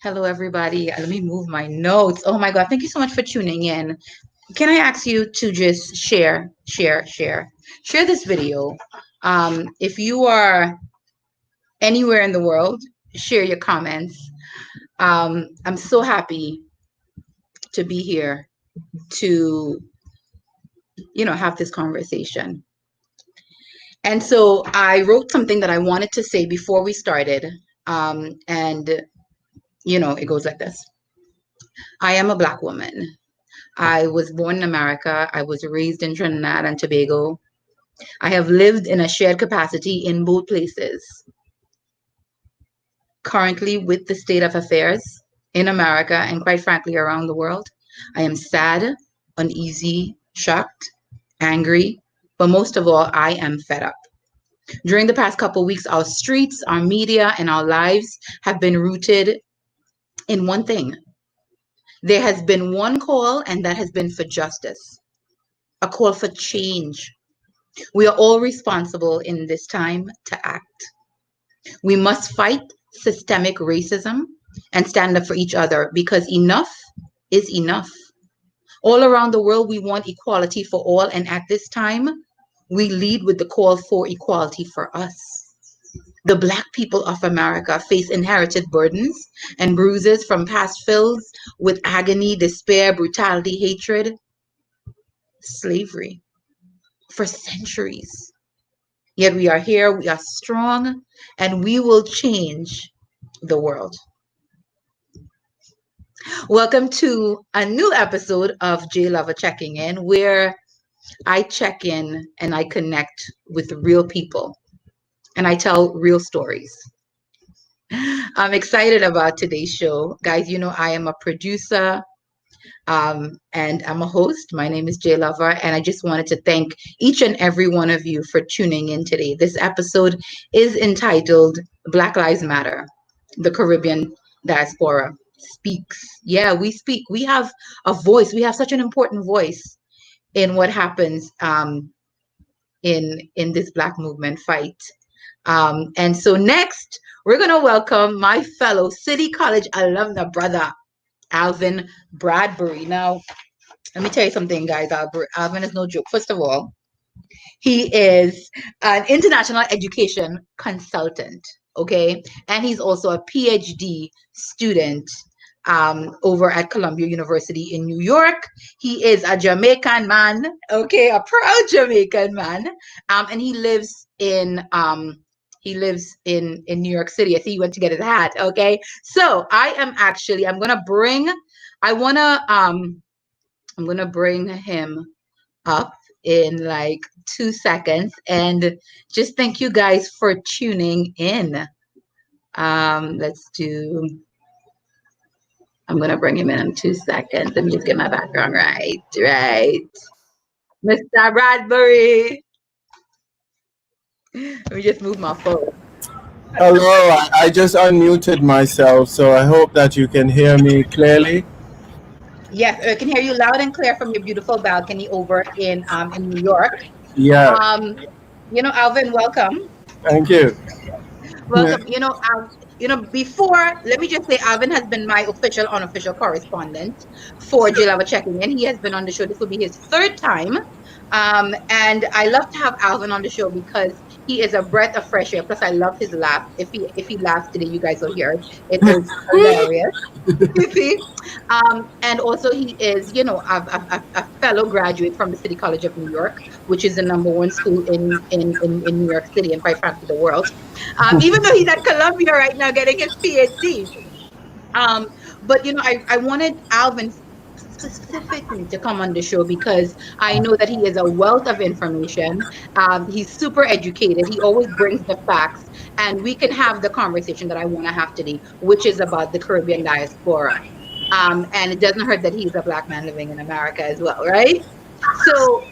Hello, everybody. Let me move my notes. Oh my God. Thank you so much for tuning in. Can I ask you to just share this video? If you are anywhere in the world, share your comments. I'm so happy to be here to, have this conversation. And so I wrote something that I wanted to say before we started. And it goes like this. I am a Black woman. I was born in America. I was raised in Trinidad and Tobago. I have lived in a shared capacity in both places. Currently, with the state of affairs in America and quite frankly around the world, I am sad, uneasy, shocked, angry, but most of all, I am fed up. During the past couple of weeks, our streets, our media, and our lives have been rooted in one thing. There has been one call, and that has been for justice, a call for change. We are all responsible in this time to act. We must fight systemic racism and stand up for each other because enough is enough. All around the world, we want equality for all, and at this time, we lead with the call for equality for us. The Black people of America face inherited burdens and bruises from past filled with agony, despair, brutality, hatred, slavery for centuries. Yet we are here, we are strong, and we will change the world. Welcome to a new episode of J Lover Checking In, where I check in and I connect with real people and I tell real stories. I'm excited about today's show. Guys, I am a producer and I'm a host. My name is J Lover, and I just wanted to thank each and every one of you for tuning in today. This episode is entitled Black Lives Matter, the Caribbean Diaspora Speaks. Yeah, we speak. We have a voice. We have such an important voice in what happens in this Black movement fight. And so next, we're going to welcome my fellow City College alumna brother, Alvin Bradbury. Now, let me tell you something, guys. Alvin is no joke. First of all, he is an international education consultant, okay? And he's also a PhD student over at Columbia University in New York. He is a Jamaican man, okay? A proud Jamaican man. And he lives in New York City. I see he went to get his hat. Okay. So I'm gonna bring him up in like 2 seconds, and just thank you guys for tuning in. I'm gonna bring him in 2 seconds. Let me just get my background right. Mr. Bradbury. Let me just move my phone. Hello, I just unmuted myself, so I hope that you can hear me clearly. Yes, I can hear you loud and clear from your beautiful balcony over in New York. Yeah. Alvin, welcome. Thank you. Welcome. Before, let me just say, Alvin has been my official, unofficial correspondent for J Lava Checking In. He has been on the show. This will be his third time. And I love to have Alvin on the show because he is a breath of fresh air. Plus, I love his laugh. If he laughs today, you guys will hear it. It is hilarious. You see? And also, he is, a fellow graduate from the City College of New York, which is the #1 school in New York City and quite frankly the world. Even though he's at Columbia right now getting his PhD. But I wanted Alvin specifically to come on the show because I know that he is a wealth of information. He's super educated. He always brings the facts, and we can have the conversation that I want to have today, which is about the Caribbean diaspora. And it doesn't hurt that he's a Black man living in America as well, right? So,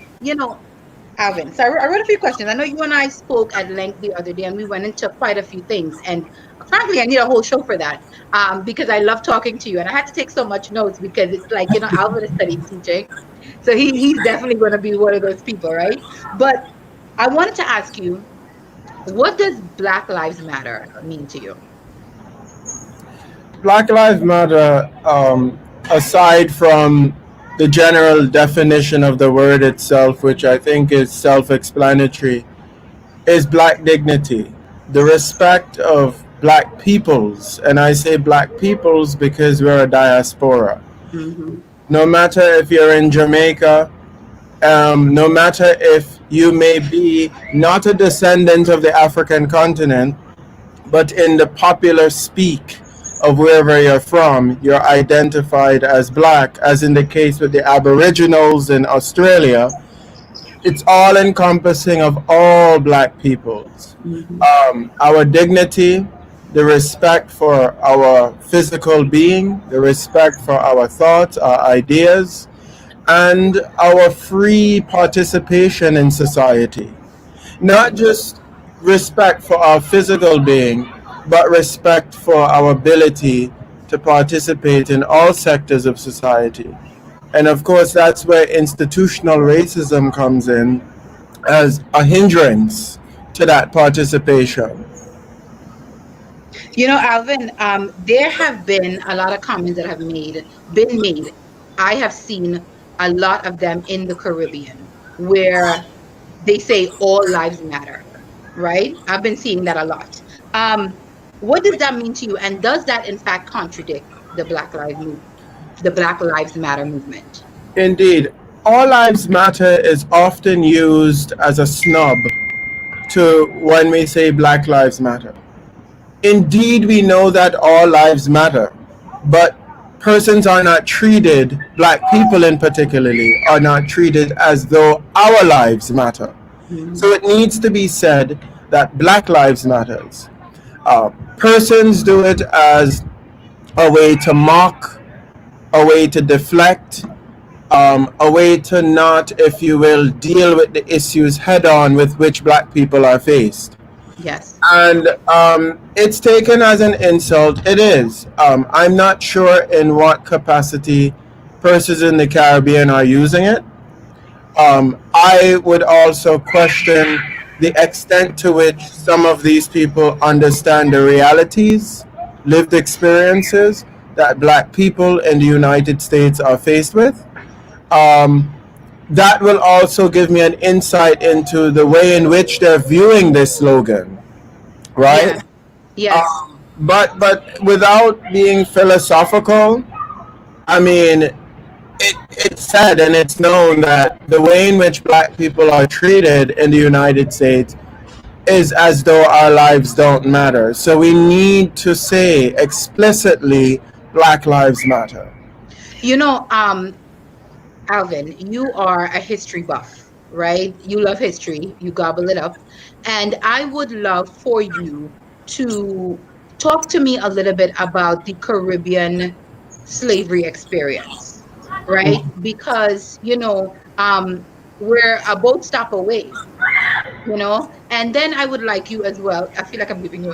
Alvin, so I wrote a few questions. I know you and I spoke at length the other day, and we went into quite a few things. And frankly, I need a whole show for that because I love talking to you. And I had to take so much notes because it's like, Alvin is studying teaching. So he's definitely going to be one of those people, right? But I wanted to ask you, what does Black Lives Matter mean to you? Black Lives Matter, aside from the general definition of the word itself, which I think is self explanatory, is black dignity, the respect of black peoples. And I say black peoples because we're a diaspora. Mm-hmm. No matter if you're in Jamaica, no matter if you may be not a descendant of the African continent, but in the popular speak of wherever you're from, you're identified as black, as in the case with the Aboriginals in Australia. It's all encompassing of all black peoples. Mm-hmm. Our dignity, the respect for our physical being, the respect for our thoughts, our ideas, and our free participation in society. Not just respect for our physical being, but respect for our ability to participate in all sectors of society. And of course, that's where institutional racism comes in as a hindrance to that participation. Alvin, there have been a lot of comments that have been made. I have seen a lot of them in the Caribbean where they say all lives matter, right? I've been seeing that a lot. What does that mean to you? And does that in fact contradict the Black Lives Matter movement? Indeed, all lives matter is often used as a snub to when we say Black Lives Matter. Indeed, we know that all lives matter, but persons are not treated, black people in particularly, are not treated as though our lives matter. Mm-hmm. So it needs to be said that Black Lives Matters. Persons do it as a way to mock, a way to deflect, a way to not, if you will, deal with the issues head on with which black people are faced. Yes. And it's taken as an insult. It is. I'm not sure in what capacity persons in the Caribbean are using it. I would also question the extent to which some of these people understand the realities, lived experiences that black people in the United States are faced with. Um, that will also give me an insight into the way in which they're viewing this slogan, right? Yes. Yes. But without being philosophical, I mean, it's said and it's known that the way in which black people are treated in the United States is as though our lives don't matter. So we need to say explicitly, Black Lives Matter. You know, Alvin, you are a history buff, right? You love history, you gobble it up. And I would love for you to talk to me a little bit about the Caribbean slavery experience, right? Because, we're a boat stop away, and then I would like you as well. I feel like I'm giving you,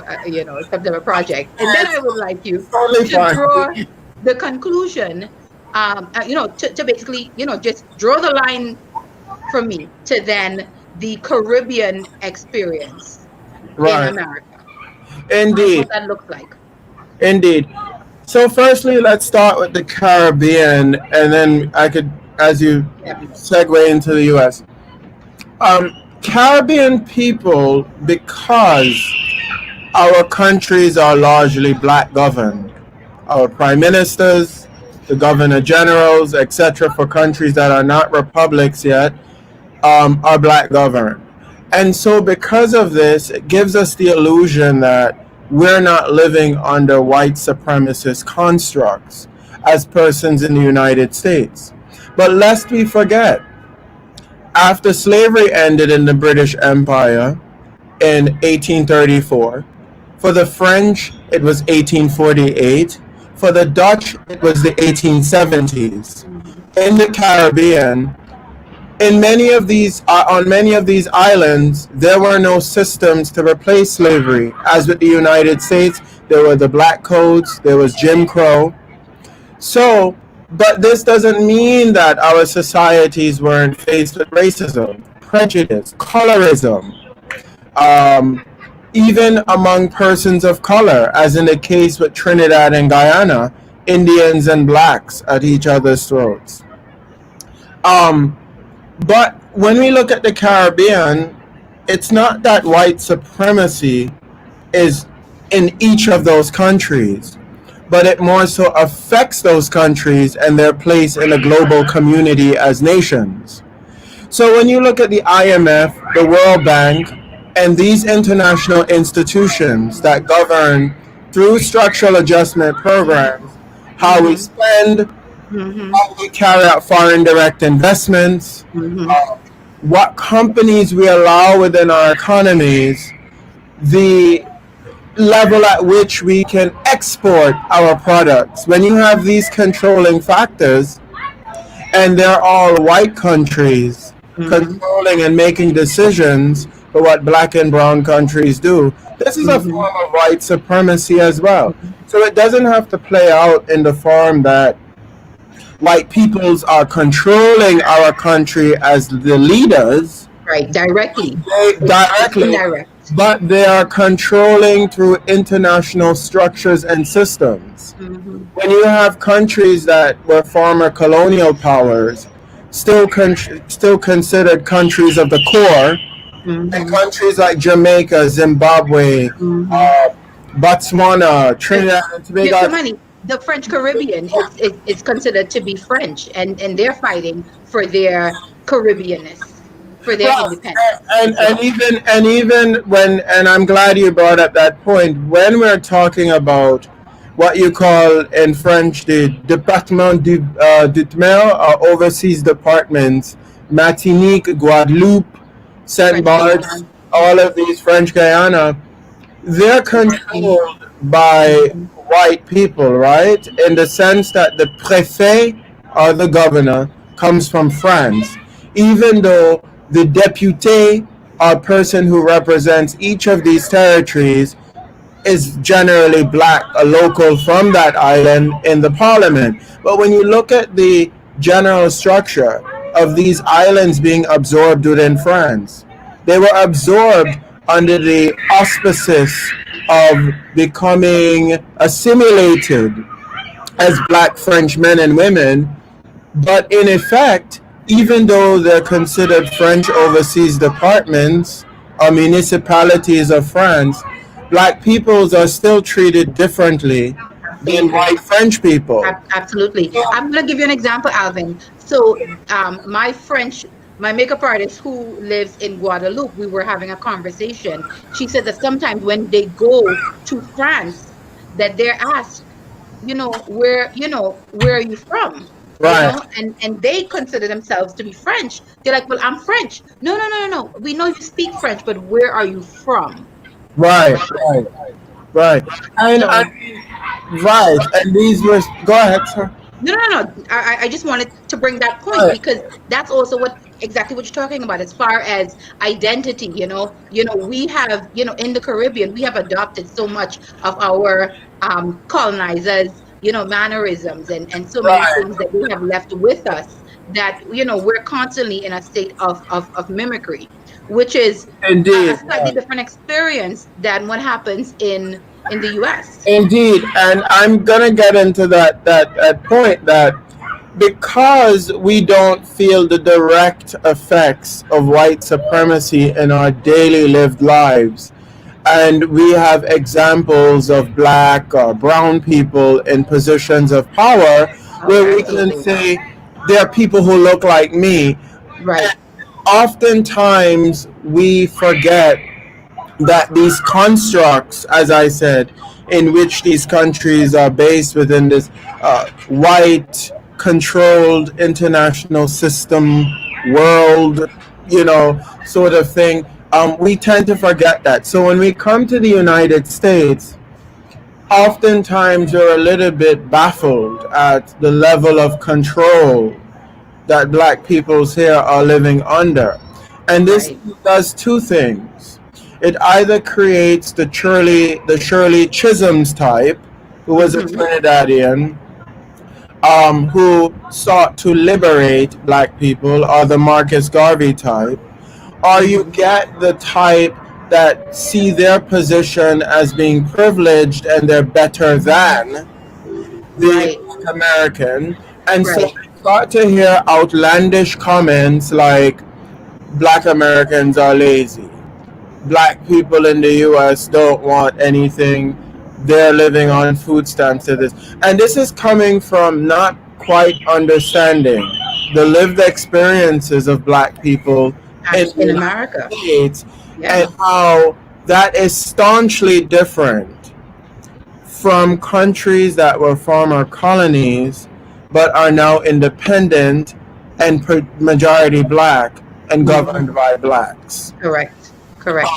some type of project. And then I would like you Totally to fine. draw the conclusion, to basically, just draw the line for me to then the Caribbean experience in Right. America and what Indeed. that looks like. Indeed. So firstly, let's start with the Caribbean, and then I could, as you Yeah. segue into the U.S. Caribbean people, because our countries are largely black governed, our prime ministers, the governor generals, etc., for countries that are not republics yet, are black governed. And so, because of this, it gives us the illusion that we're not living under white supremacist constructs as persons in the United States. But lest we forget, after slavery ended in the British Empire in 1834, for the French, it was 1848. For the Dutch, it was the 1870s. Mhm. In the Caribbean, in many of these on many of these islands, there were no systems to replace slavery. As with the United States, there were the black codes, there was Jim Crow. So, but this doesn't mean that our societies weren't faced with racism, prejudice, colorism, um, even among persons of color, as in the case with Trinidad and Guyana, Indians and blacks at each other's throats. Um, but when we look at the Caribbean, it's not that white supremacy is in each of those countries, but it more so affects those countries and their place in a global community as nations. So when you look at the IMF, the World Bank, and these international institutions that govern through structural adjustment programs how we Mm-hmm. spend, Mm-hmm. how we carry out foreign direct investments, Mm-hmm. uh, what companies we allow within our economies, the level at which we can export our products. When you have these controlling factors, and they're all white countries Mm-hmm. controlling and making decisions for what black and brown countries do, this is a Mm-hmm. form of white supremacy as well. So it doesn't have to play out in the form that white peoples are controlling our country as the leaders. Right, directly. It's Directly, indirect. but they are controlling through international structures and systems. Mm-hmm. When you have countries that were former colonial powers, still considered countries of the core, and Mm-hmm. countries like Jamaica, Zimbabwe, Mm-hmm. uh, Botswana, Trinidad and Tobago. Money. The French Caribbean is considered to be French, and they're fighting for their Caribbeanness, for their Well, independence and as well. even when, and I'm glad you brought up that point, when we're talking about what you call in French the Département d'Outre-mer, or overseas departments, Martinique, Guadeloupe, Saint French Barts, Guiana. all of these French Guyana, they're Martinique. controlled by Mm-hmm. white people, right? In the sense that the préfet or the governor comes from France, even though the député or person who represents each of these territories is generally black, a local from that island in the parliament. But when you look at the general structure of these islands being absorbed within France, they were absorbed under the auspices of becoming assimilated as black French men and women. But in effect, even though they're considered French overseas departments or municipalities of France, black peoples are still treated differently than Absolutely. white French people. Absolutely. I'm going to give you an example, Alvin. So, my makeup artist who lives in Guadeloupe, we were having a conversation. She said that sometimes when they go to France, that they're asked, where are you from? Right, And they consider themselves to be French. They're like, well, I'm French. No, no, no, no, no. We know you speak French, but where are you from? right, right, right. And So, right, and these were, go ahead, sir. no. I just wanted to bring that point Right, because that's also exactly what you're talking about as far as identity. We have, in the Caribbean, we have adopted so much of our colonizers, mannerisms and so many right. things that they have left with us that, we're constantly in a state of mimicry, which is a Indeed, slightly different experience than what happens in the US. indeed. And I'm gonna get into that point that because we don't feel the direct effects of white supremacy in our daily lived lives, and we have examples of black or brown people in positions of power Oh, where we can absolutely. say there are people who look like me. Right. Oftentimes we forget that these constructs, as I said, in which these countries are based within this white controlled international system world, sort of thing, we tend to forget that. So when we come to the United States, oftentimes we're a little bit baffled at the level of control that black peoples here are living under. And this Right. does two things. It either creates the Shirley Chisholm's type, who was a Mm-hmm. Trinidadian, who sought to liberate black people, or the Marcus Garvey type, or you Mm-hmm. get the type that see their position as being privileged and they're better than the Right. Black American. And so Right. I start to hear outlandish comments like Black Americans are lazy. Black people in the US don't want anything. They're living on food stamps to this. And this is coming from not quite understanding the lived experiences of black people in the In United America. States and Yes. how that is staunchly different from countries that were former colonies but are now independent and majority black and Hmm. governed by blacks. Correct. Correct.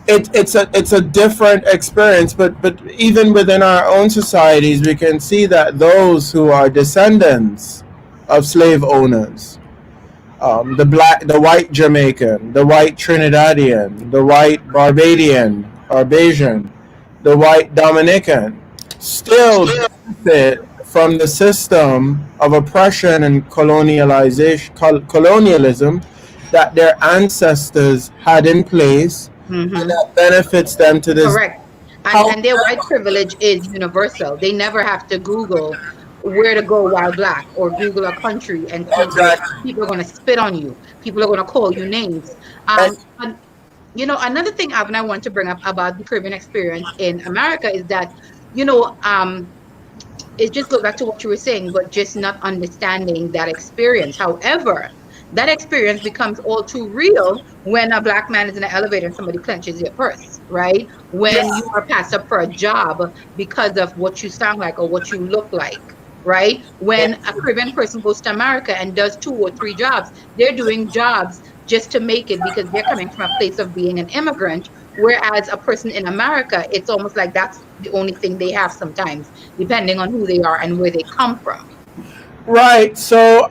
It's a different experience, but even within our own societies, we can see that those who are descendants of slave owners, the white Jamaican, the white Trinidadian, the white Barbadian or Bajan, the white Dominican, still benefit from the system of oppression and colonialism that their ancestors had in place, and Hmm. that benefits them to this. Correct. How And their white privilege is universal. They never have to Google where to go while black or Google a country and think that exactly? people are going to spit on you. People are going to call you names. And And another thing, Alvin, I want to bring up about the Caribbean experience in America is that, you know, it just goes back to what you were saying, but just not understanding that experience. However, that experience becomes all too real when a black man is in an elevator and somebody clenches your purse, right? When you are passed up for a job because of what you sound like or what you look like, right? When a Caribbean person goes to America and does 2 or 3 jobs, they're doing jobs just to make it because they're coming from a place of being an immigrant. Whereas a person in America, it's almost like that's the only thing they have sometimes, depending on who they are and where they come from. right, so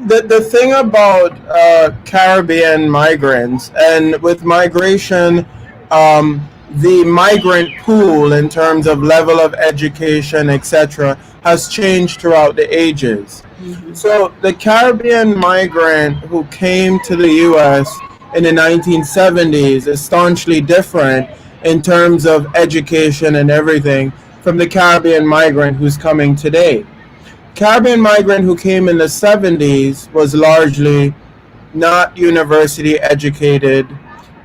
the thing about Caribbean migrants and with migration, the migrant pool in terms of level of education, etc., has changed throughout the ages. Hmm. So the Caribbean migrant who came to the U.S. in the 1970s is staunchly different in terms of education and everything from the Caribbean migrant who's coming today. Caribbean migrant who came in the 70s was largely not university educated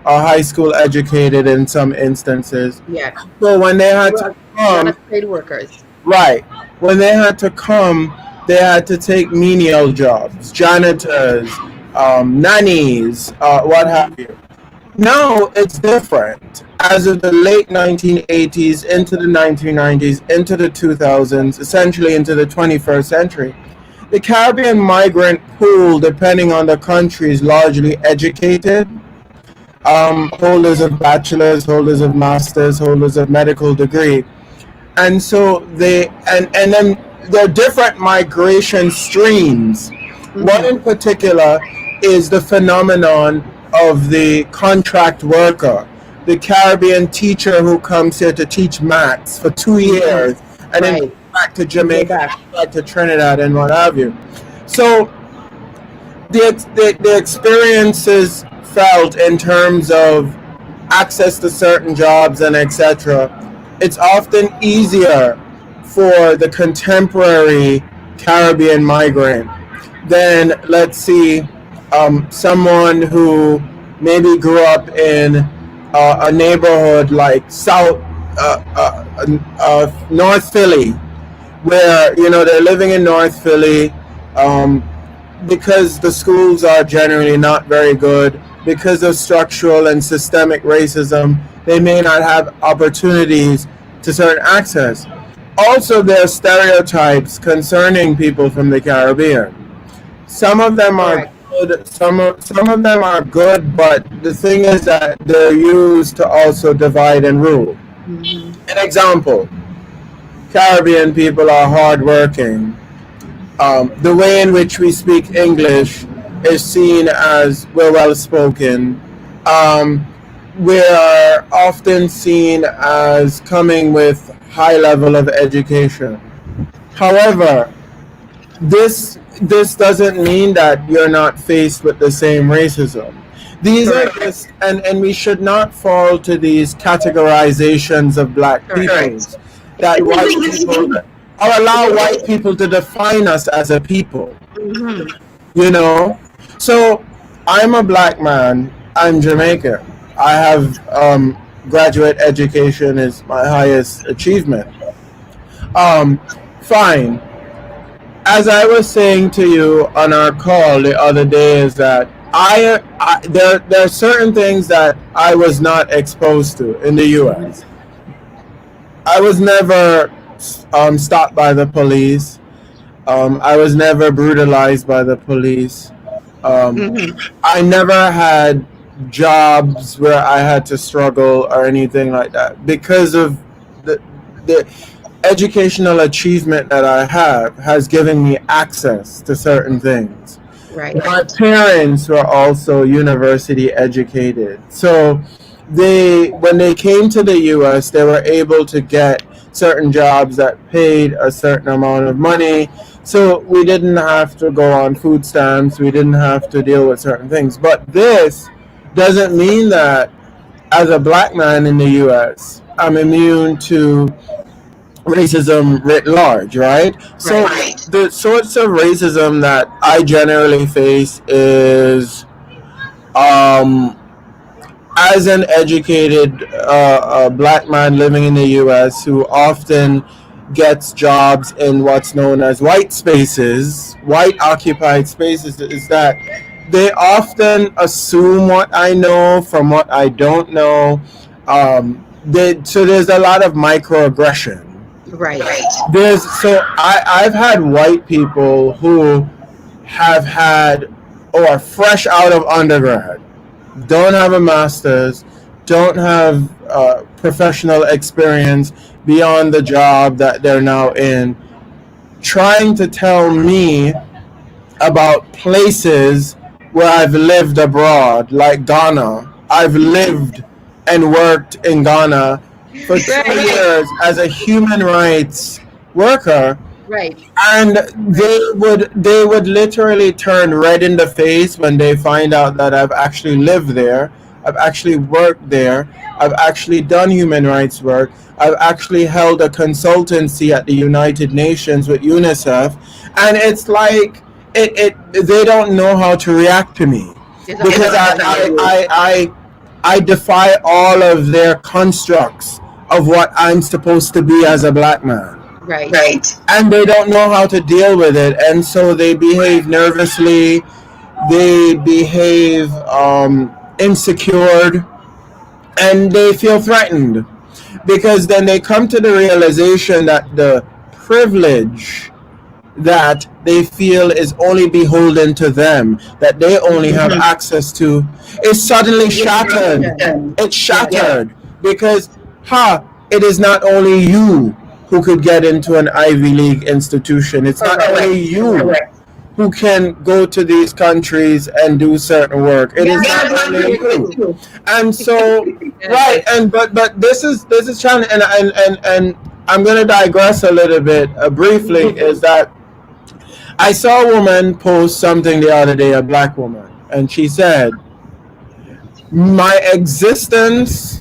or high school educated in some instances. Yeah. So when they They had to were a lot come, of trade workers. right, when they had to come, they had to take menial jobs, janitors, nannies, what have you. Now it's different. As of the late 1980s into the 1990s, into the 2000s, essentially into the 21st century, the Caribbean migrant pool, depending on the country, is largely educated. Holders of bachelors, holders of masters, holders of medical degree, and so and then there are different migration streams. One Hmm. in particular is the phenomenon of the contract worker, the Caribbean teacher who comes here to teach maths for two Hmm. years and then goes Right. back to And go Jamaica, back. back to Trinidad, and what have you. So the experiences felt in terms of access to certain jobs and etc. It's often easier for the contemporary Caribbean migrant than, let's see, someone who maybe grew up in a neighborhood like North Philly, where they're living in North Philly, um, because the schools are generally not very good, because of structural and systemic racism, they may not have opportunities to certain access. Also, there are stereotypes concerning people from the Caribbean. Some of them are Correct. good, some of them are good, but the thing is that they're used to also divide and rule. Hmm. An example: Caribbean people are hardworking. The way in which we speak English is seen as we're well spoken. Um, we are often seen as coming with high level of education. However, this doesn't mean that you're not faced with the same racism. These are Correct. just, and we should not fall to these categorizations of black Correct. peoples that white people, or allow white people to define us as a people, Mm-hmm. you know? So I'm a black man, I'm Jamaican. I have graduate education is my highest achievement. Um, Fine. As I was saying to you on our call the other day, is that there are certain things that I was not exposed to in the U.S. I was never stopped by the police. I was never brutalized by the police. Um, Mm-hmm. I never had jobs where I had to struggle or anything like that because of the educational achievement that I have has given me access to certain things. Right. My parents were also university educated, so when they came to the U.S., they were able to get certain jobs that paid a certain amount of money. So we didn't have to go on food stamps. We didn't have to deal with certain things. But this doesn't mean that as a black man in the U.S., I'm immune to racism writ large, right? So Right. the sorts of racism that I generally face is um, as an educated black man living in the U.S. who often gets jobs in what's known as white spaces, white occupied spaces, is that they often assume what I know from what I don't know. So there's a lot of microaggression. Right. I've had white people who have had or are fresh out of undergrad, don't have a master's, don't have professional experience beyond the job that they're now in, trying to tell me about places where I've lived abroad, like Ghana. I've lived and worked in Ghana for 2 years as a human rights worker, Right. and they would literally turn red in the face when they find out that I've actually lived there, I've actually worked there, I've actually done human rights work, I've actually held a consultancy at the United Nations with UNICEF, and it's like they don't know how to react to me because I defy all of their constructs of what I'm supposed to be as a black man. Right. And they don't know how to deal with it, and so they behave nervously, they behave insecure, and they feel threatened because then they come to the realization that the privilege that they feel is only beholden to them, that they only have access to, is suddenly shattered. It's shattered because, it is not only you who could get into an Ivy League institution. It's not only you who can go to these countries and do certain work. It is not only you. And so, right, and but this is trying, and I'm going to digress a little bit briefly. Is that I saw a woman post something the other day, a black woman, and she said, my existence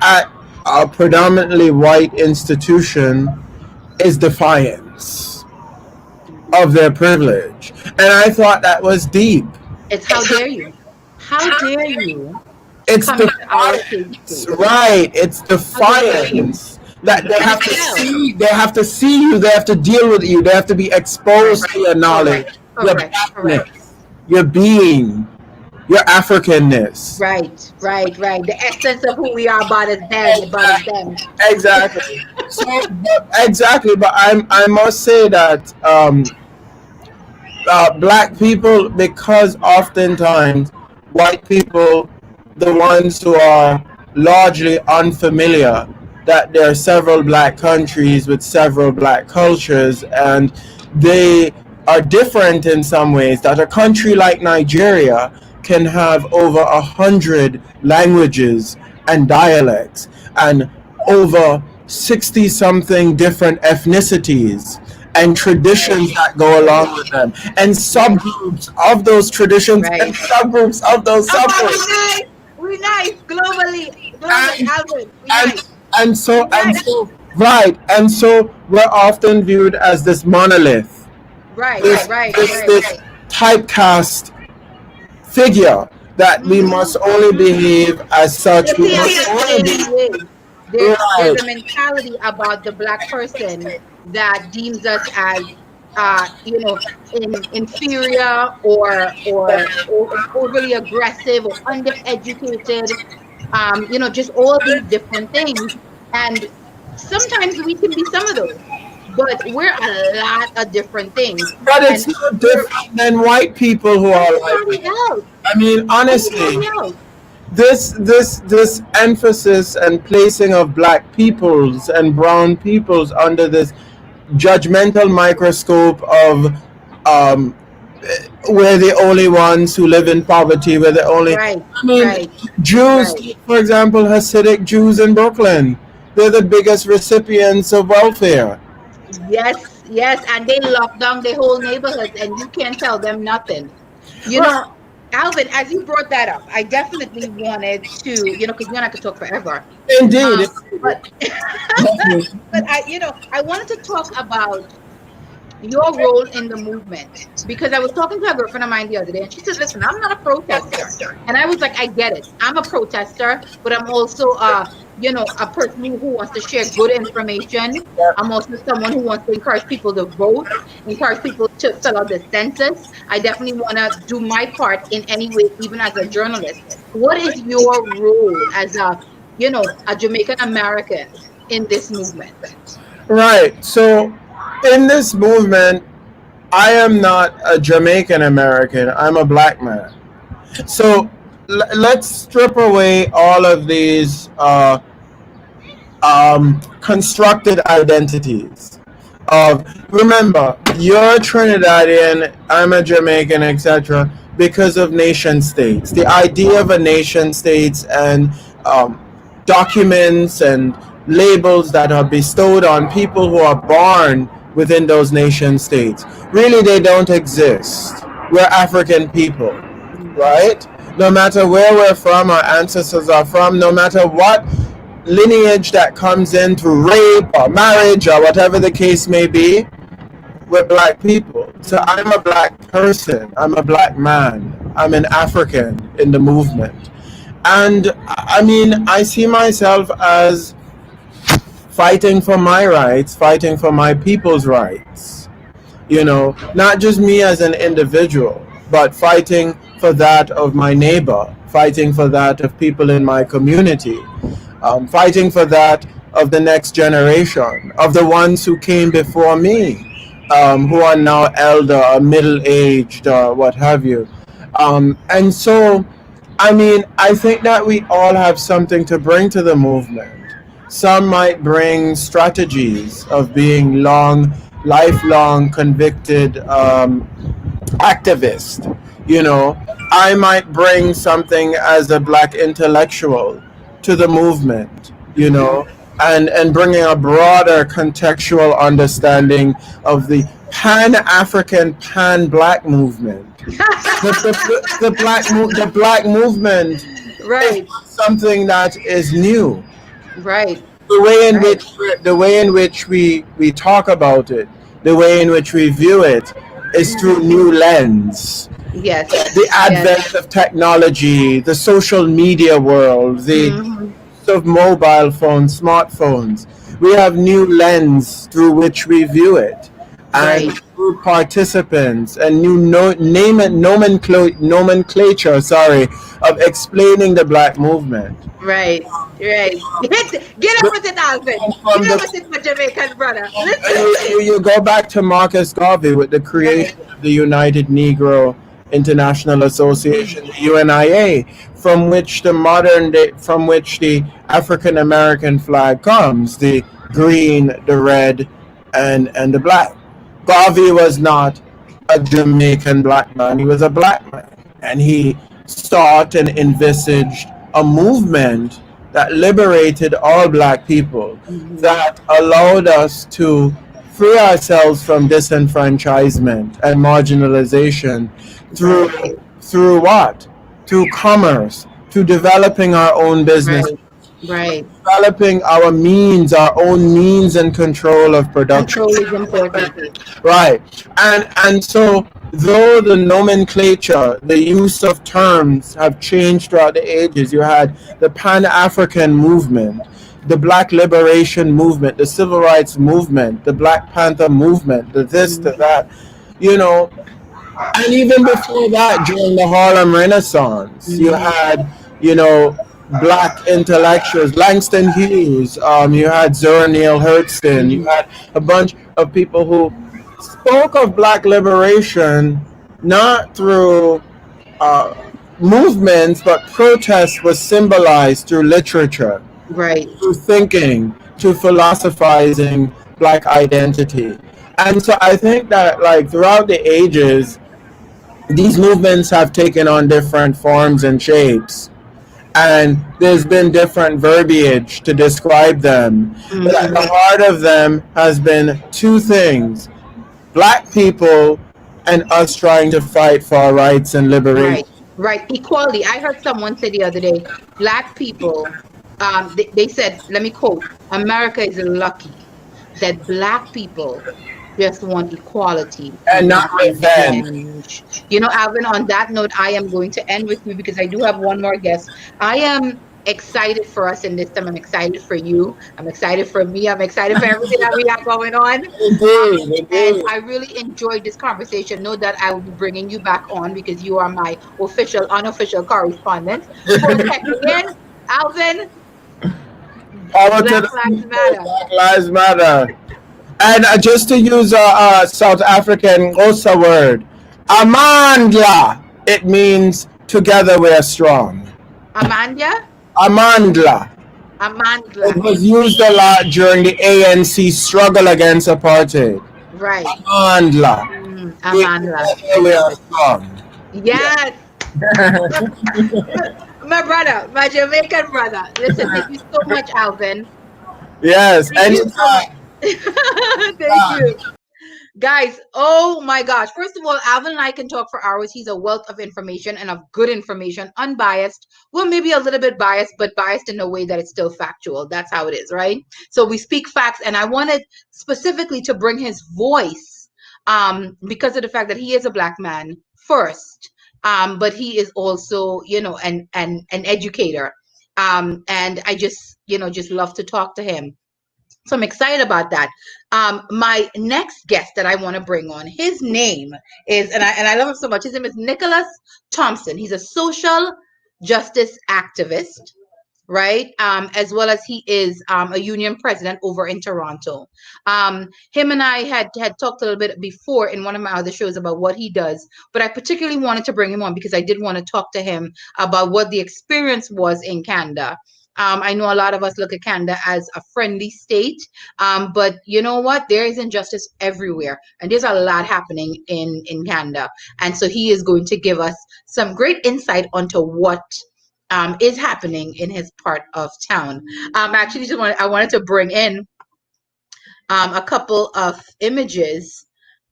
at a predominantly white institution is defiance of their privilege. And I thought that was deep. It's how dare you? How dare you It's come to our safe defiance, space? right? It's defiance that they have to see. They have to see you. They have to deal with you. They have to be exposed to your knowledge, your Correct. blackness, your being, your Africanness. Right. The essence of who we are about is them. Exactly. Exactly. But I must say that black people, because oftentimes white people, the ones who are largely unfamiliar that there are several black countries with several black cultures, and they are different in some ways, that a country like Nigeria can have over 100 languages and dialects and over 60 something different ethnicities, and traditions that go along with them, and Right. subgroups of those traditions and Right. subgroups of those Come on, we subgroups. nice. We nice. Globally, And Alvin. We and nice. We and nice. so right, and so we're often viewed as this monolith, Right. this Right. Right. this typecast figure that we Mm-hmm. must only Mm-hmm. behave as such. They We see us must the only same be way. There's right. a mentality about the black person that deems us as inferior or overly aggressive or undereducated, just all these different things. And sometimes we can be some of those, but we're a lot of different things. But And it's no we're different than white people who are like everybody it. else, I mean, honestly, everybody else. this emphasis and placing of black peoples and brown peoples under this judgmental microscope of um, we're the only ones who live in poverty. We're the only. Right, I mean, right, Jews, right. for example, Hasidic Jews in Brooklyn, they're the biggest recipients of welfare. Yes, yes, and they lock down their whole neighborhoods, and you can't tell them nothing. You Right. know, Alvin, as you brought that up, I definitely wanted to, because you and I could talk forever. Indeed. But but I wanted to talk about your role in the movement, because I was talking to a girlfriend of mine the other day, and she said, "Listen, I'm not a protester," and I was like, "I get it. I'm a protester, but I'm also a person who wants to share good information. I'm also someone who wants to encourage people to vote, encourage people to fill out the census. I definitely want to do my part in any way, even as a journalist. What is your role as a Jamaican American in this movement?" Right. So, in this movement, I am not a Jamaican American. I'm a black man. So, let's strip away all of these constructed identities. Of remember, you're Trinidadian, I'm a Jamaican, etc. Because of nation states, the idea of a nation states and um, documents and labels that are bestowed on people who are born within those nation states. Really, they don't exist. We're African people, right? No matter where we're from, our ancestors are from, no matter what lineage that comes in through rape or marriage or whatever the case may be, we're black people. So I'm a black person, I'm a black man, I'm an African in the movement. And I mean, I see myself as fighting for my rights, fighting for my people's rights. Not just me as an individual, but fighting for that of my neighbor, fighting for that of people in my community, fighting for that of the next generation, of the ones who came before me, who are now elder or middle aged or what have you. And so, I mean, I think that we all have something to bring to the movement. Some might bring strategies of being lifelong convicted activist. I might bring something as a black intellectual to the movement, and bringing a broader contextual understanding of the pan-African, pan-black movement. The black movement is Right, something that is new. right, The way in right. which we talk about it, the way in which we view it, is through new lens. Yes, The yes. advent of technology, the social media world, the Hmm. use of mobile phones, smartphones. We have new lens through which we view it, and Right. new participants and new nomenclature. Sorry, of explaining the black movement. Right, right. Get up with it, Alvin. From Get up the with it, my Jamaican brother. And Listen. you go back to Marcus Garvey with the Right. creation of the United Negro International Association, the UNIA, from which the African American flag comes, the green, the red, and the black. Garvey was not a Jamaican black man; he was a black man, and he sought and envisaged a movement that liberated all black people, Mhm. that allowed us to free ourselves from disenfranchisement and marginalization through Right. through what? Through commerce, through developing our own business, Right. Right. developing our own means and control of production. Control is important. Right. And so though the nomenclature, the use of terms have changed throughout the ages, you had the Pan-African movement, the Black Liberation movement, the Civil Rights movement, the Black Panther movement, the this, the Mhm. that, you know, and even before that, during the Harlem Renaissance, you Mhm. had, you know, black intellectuals, Langston Hughes, you had Zora Neale Hurston, you Mhm. had a bunch of people who spoke of black liberation not through uh, movements, but protest was symbolized through literature, Right. through thinking, to philosophizing black identity. And so I think that like throughout the ages, these movements have taken on different forms and shapes, and there's been different verbiage to describe them. But at the Mhm. heart of them has been two things: black people and us trying to fight for our rights and liberation. Right. Right. Equality. I heard someone say the other day, black people, they said, let me quote, America is lucky that black people just want equality And and not not revenge. revenge. You know, Alvin, on that note, I am going to end with you because I do have one more guest. I am excited for us in this time. I'm excited for you. I'm excited for me. I'm excited for everything that we have going on. Indeed, And indeed. I really enjoyed this conversation. Know that I will be bringing you back on because you are my official, unofficial correspondent for checking in. Alvin, Power to Black the Lives people. Matter. Black Lives Matter. And just to use a South African Xhosa word, Amandla. It means together we are strong. Amanda? Amandla. Amandla. It was used a lot during the ANC struggle against apartheid. Right. Amandla. Amandla. I We love are it. strong. Yeah. Yes. My brother, my Jamaican brother. Listen, thank you so much, Alvin. Yes. Thank you so much. Anytime. Thank you. Guys, oh my gosh. First of all, Alvin and I can talk for hours. He's a wealth of information and of good information, unbiased. Well, maybe a little bit biased, but biased in a way that it's still factual. That's how it is, right? So we speak facts, and I wanted specifically to bring his voice because of the fact that he is a black man first. But he is also, an educator. And I just, just love to talk to him. So I'm excited about that. My next guest that I want to bring on, his name is, and I love him so much. His name is Marcus Thompson. He's a social justice activist, right? As well as he is a union president over in Toronto. Him and I had talked a little bit before in one of my other shows about what he does, but I particularly wanted to bring him on because I did want to talk to him about what the experience was in Canada. I know a lot of us look at Canada as a friendly state, but you know what? There is injustice everywhere, and there's a lot happening in Canada. And so he is going to give us some great insight onto what is happening in his part of town. Actually, I wanted to bring in a couple of images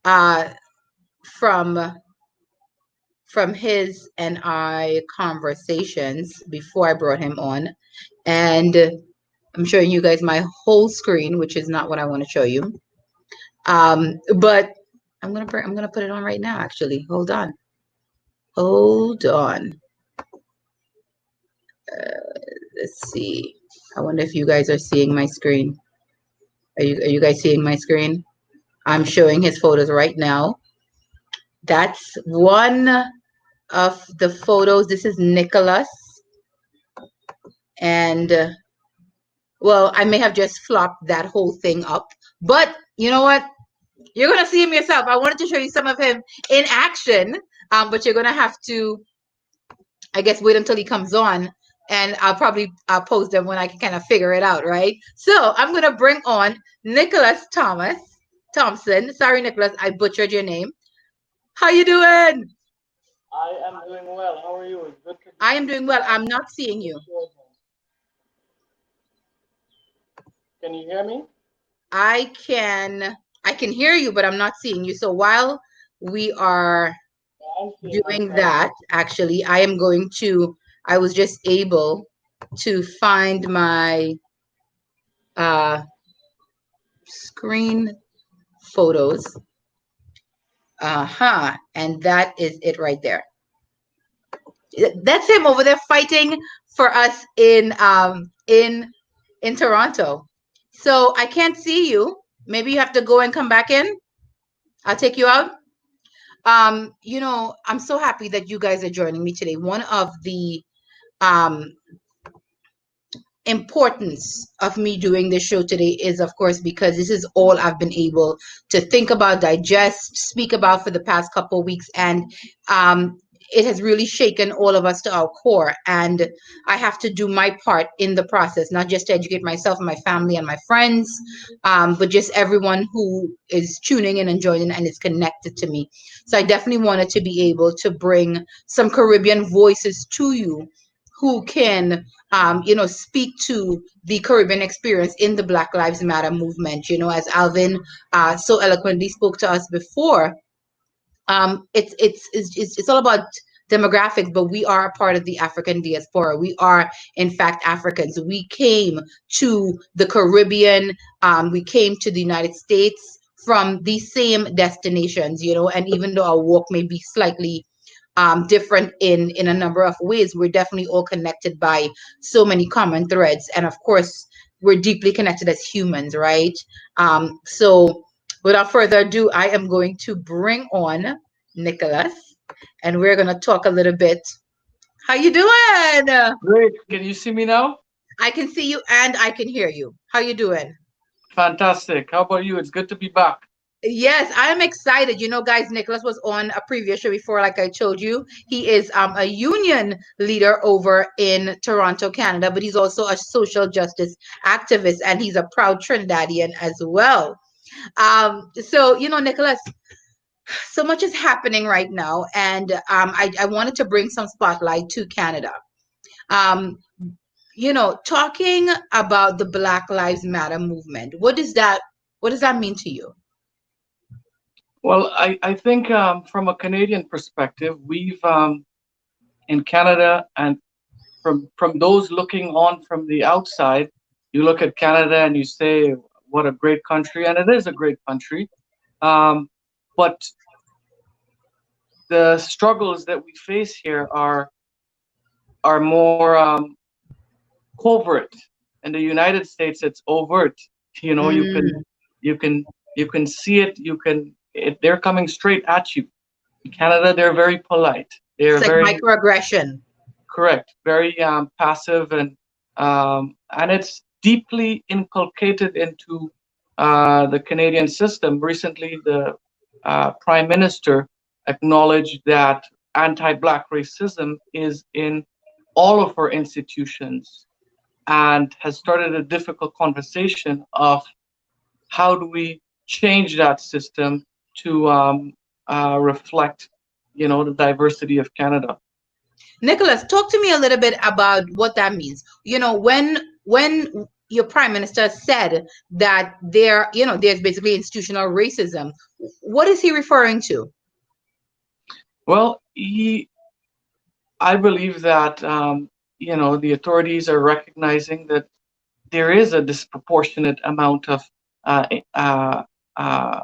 uh, from his and I conversations before I brought him on, and I'm showing you guys my whole screen, which is not what I want to show you. But I'm gonna put it on right now. Actually, hold on. Let's see. I wonder if you guys are seeing my screen. Are you guys seeing my screen? I'm showing his photos right now. That's one of the photos. This is Nicholas. And well, I may have just flopped that whole thing up. But you know what? You're going to see him yourself. I wanted to show you some of him in action. But you're going to have to, I guess, wait until he comes on. And I'll probably post them when I can kind of figure it out, right? So I'm going to bring on Nicholas Thompson. Sorry, Nicholas, I butchered your name. How you doing? I am doing well. How are you? It's good to I be am doing well. I'm not seeing you. Can you hear me? I can. I can hear you, but I'm not seeing you. So while we are I'm seeing doing myself. that, actually, I was just able to find my uh, screen photos. And that is it right there. That's him over there fighting for us in Toronto. So I can't see you. Maybe you have to go and come back in. I'll take you out. I'm so happy that you guys are joining me today. One of the um importance of me doing this show today is, of course, because this is all I've been able to think about, digest, speak about for the past couple of weeks, and it has really shaken all of us to our core. And I have to do my part in the process, not just to educate myself and my family and my friends, but just everyone who is tuning in and joining and is connected to me. So I definitely wanted to be able to bring some Caribbean voices to you who can speak to the Caribbean experience in the Black Lives Matter movement. As Alvin so eloquently spoke to us before, it's all about demographics, but we are a part of the African diaspora. We are, in fact, Africans. We came to the Caribbean. We came to the United States from the same destinations, and even though our walk may be slightly different in a number of ways, we're definitely all connected by so many common threads. And of course, we're deeply connected as humans, right? So without further ado, I am going to bring on Nicholas, and we're going to talk a little bit. How you doing? Great. Can you see me now? I can see you and I can hear you. How you doing? Fantastic. How about you? It's good to be back. Yes, I'm excited. Guys, Nicholas was on a previous show before, like I told you. He is a union leader over in Toronto, Canada, but he's also a social justice activist, and he's a proud Trinidadian as well. So, Nicholas, so much is happening right now, and I wanted to bring some spotlight to Canada. Um, talking about the Black Lives Matter movement. What does that mean to you? Well, I think from a Canadian perspective, we've in Canada, and from those looking on from the outside, you look at Canada and you say, what a great country, and it is a great country. But the struggles that we face here are more covert. In the United States, it's overt. You can Mm, you can you can see it. They're coming straight at you. In Canada, they're very polite. it's They're like very microaggression. correct, very passive, and it's deeply inculcated into the Canadian system. Recently, the Prime Minister acknowledged that anti-Black racism is in all of our institutions, and has started a difficult conversation of how do we change that system to reflect, the diversity of Canada. Nicholas, talk to me a little bit about what that means. When your prime minister said that there's basically institutional racism, what is he referring to? Well, I believe that the authorities are recognizing that there is a disproportionate amount of uh, uh, uh,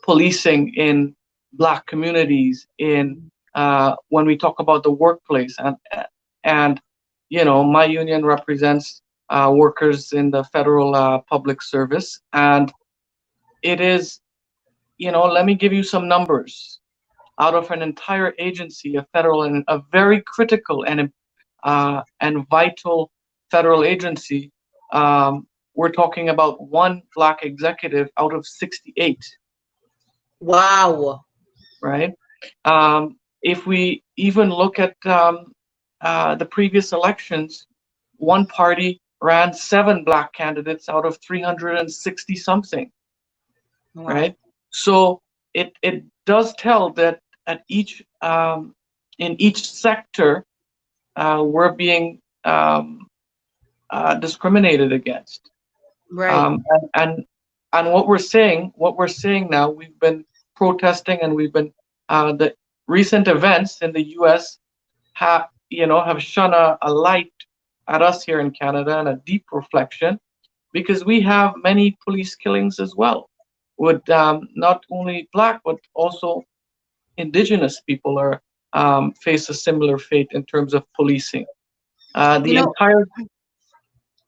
policing in Black communities in when we talk about the workplace, and my union represents workers in the federal public service, and it is, let me give you some numbers. Out of an entire agency, a federal and a very critical and vital federal agency, we're talking about one Black executive out of 68. Wow. Right? If we even look at the previous elections, one party ran 7 Black candidates out of 360 something. Wow. Right? So it does tell that at in each sector, we're being discriminated against. Right. And And what we're saying now, we've been protesting, and we've been the recent events in the U.S. have shone a light at us here in Canada, and a deep reflection, because we have many police killings as well, with not only Black but also Indigenous people are face a similar fate in terms of policing. You The know, entire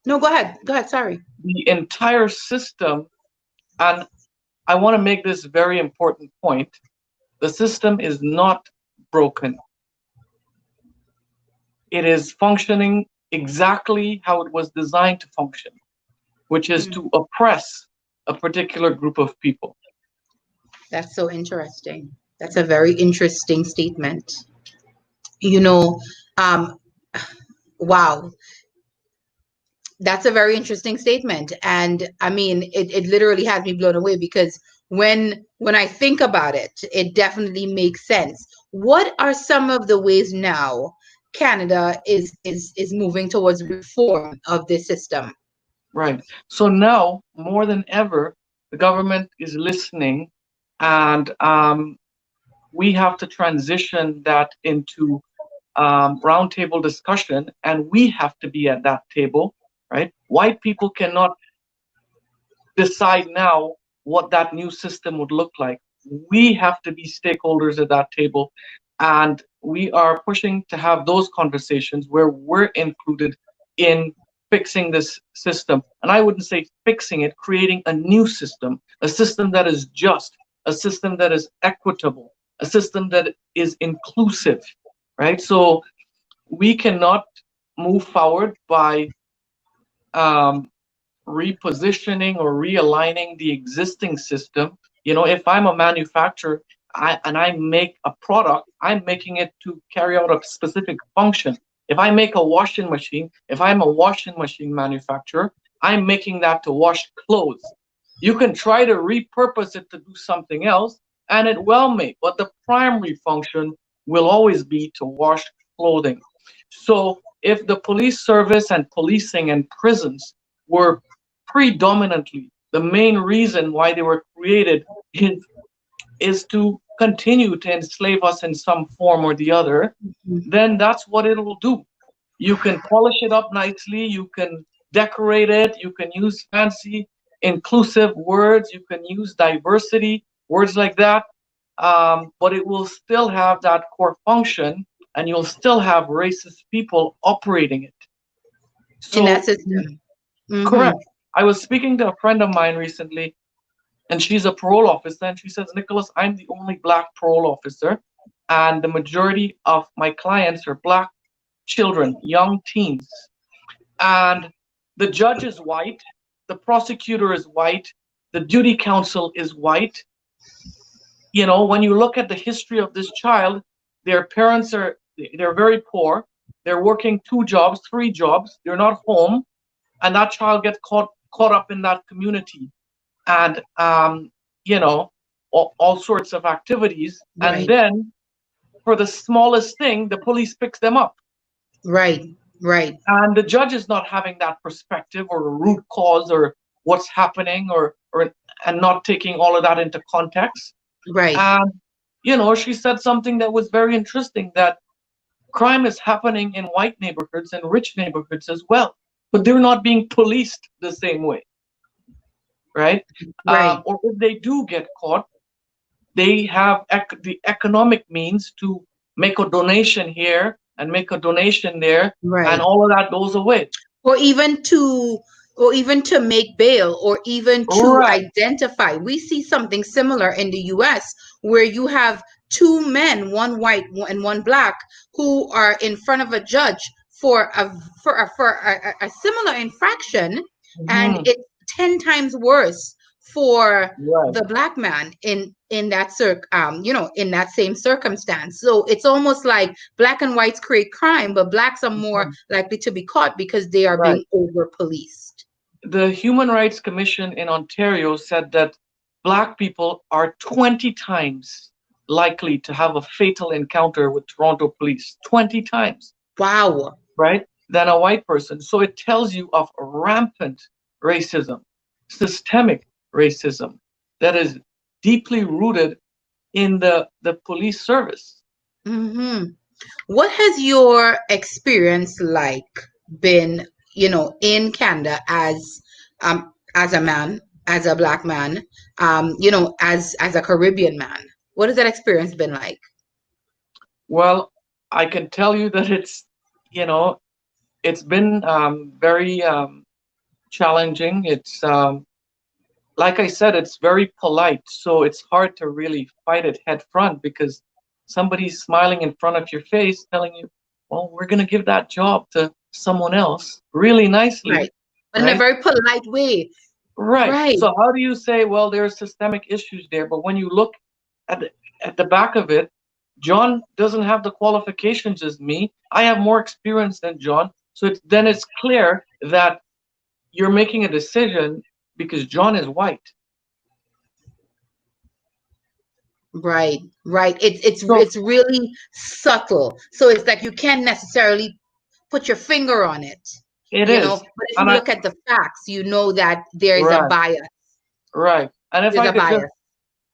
no, go ahead. Go ahead. Sorry. system, and I want to make this very important point: the system is not broken. It is functioning exactly how it was designed to function, which is to oppress a particular group of people. That's so interesting. That's a very interesting statement. You know, um, wow, that's a very interesting statement. And I mean, it literally has me blown away, because when I think about it, it definitely makes sense. What are some of the ways now Canada is moving towards reform of this system? Right. So now, more than ever, the government is listening, and we have to transition that into roundtable discussion, and we have to be at that table, right? White people cannot decide now what that new system would look like. We have to be stakeholders at that table, and we are pushing to have those conversations where we're included in fixing this system. And I wouldn't say fixing it, creating a system that is just, a system that is equitable, a system that is inclusive, right? So we cannot move forward by um, repositioning or realigning the existing system. If I'm a manufacturer, and I make a product, I'm making it to carry out a specific function. If I make a washing machine, if I'm a washing machine manufacturer, I'm making that to wash clothes. You can try to repurpose it to do something else, and it well may, but the primary function will always be to wash clothing. So if the police service and policing and prisons were predominantly the main reason why they were created is to continue to enslave us in some form or the other, then that's what it will do. You can polish it up nicely, you can decorate it, you can use fancy, inclusive words, you can use diversity, words like that, but it will still have that core function, and you'll still have racist people operating it. In that So, system. correct. I was speaking to a friend of mine recently, and she's a parole officer, and she says, Nicholas, I'm the only Black parole officer, and the majority of my clients are Black children, young teens. And the judge is white, the prosecutor is white, the duty counsel is white. When you look at the history of this child, their parents they're very poor, they're working 2 jobs, 3 jobs, they're not home, and that child gets caught up in that community, and all sorts of activities, Right. and then for the smallest thing the police picks them up, Right. and the judge is not having that perspective or a root cause or what's happening, or and not taking all of that into context. Right. And she said something that was very interesting, that crime is happening in white neighborhoods and rich neighborhoods as well, but they're not being policed the same way, right? Right. Or if they do get caught, they have the economic means to make a donation here and make a donation there, Right. and all of that goes away. Or even to make bail, or even to Right. identify. We see something similar in the US, where you have 2 men, one white and one Black, who are in front of a judge for a similar infraction, and Mhm. it's 10 times worse for Right. the Black man in that in that same circumstance. So it's almost like Black and whites create crime, but Blacks are more Mhm. likely to be caught because they are Right. being over policed. The Human Rights Commission in Ontario said that Black people are 20 times likely to have a fatal encounter with Toronto police, 20 times, Wow. right, than a white person. So it tells you of rampant racism, systemic racism that is deeply rooted in the police service. Hmm. What has your experience like been, in Canada as a man, as a black man, as a Caribbean man? What has that experience been like? Well, I can tell you that you know, it's been very challenging. It's like I said, it's very polite, so it's hard to really fight it head front because somebody's smiling in front of your face, telling you, "Well, we're gonna give that job to someone else," really nicely, Right. But in a right? very polite way. Right. Right. So how do you say, well, there's systemic issues there, but when you look at the back of it, John doesn't have the qualifications as me. I have more experience than John. So then it's clear that you're making a decision because John is white. Right. Right. It's So it's really subtle. So it's like you can't necessarily put your finger on it, it is. but if you And I look at the facts, you know that there is a right, bias. right. And There's a bias.